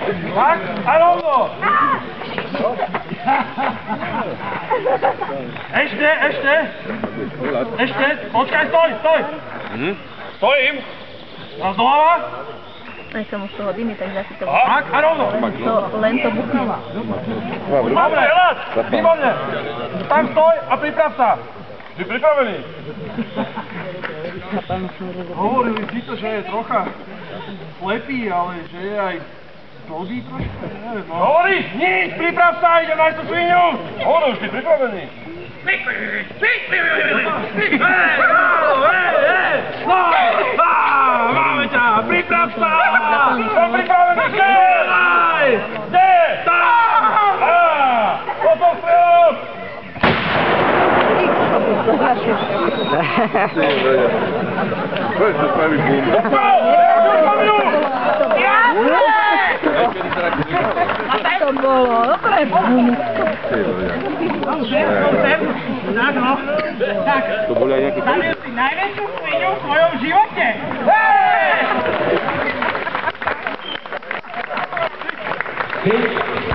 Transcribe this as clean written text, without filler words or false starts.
Tak, a rovno. Ešte, počkaj, stoj. Stojím. A znova. Aj sa mu z toho dymy, tak zase to... Tak, a rovno. Len to buchne. Dobre, výborne. Tak stoj a priprav sa. Si pripravený? Hovorili si to, že je trocha slepý, ale že je aj dlhý trošku, neviem. Hovoríš? Nič, priprav sa, idem nájsť tú sviňu. Hovoril, si pripravený? Máme ťa, priprav sa! Som pripravený, strieľaj! Kde? Tam! Potom strieľam! Powiedz, że sprawisz bum. To bolo, dobre bum. To boli aj nejaké... Zabil si najväčšiu sviňu v svojom živote! Hej!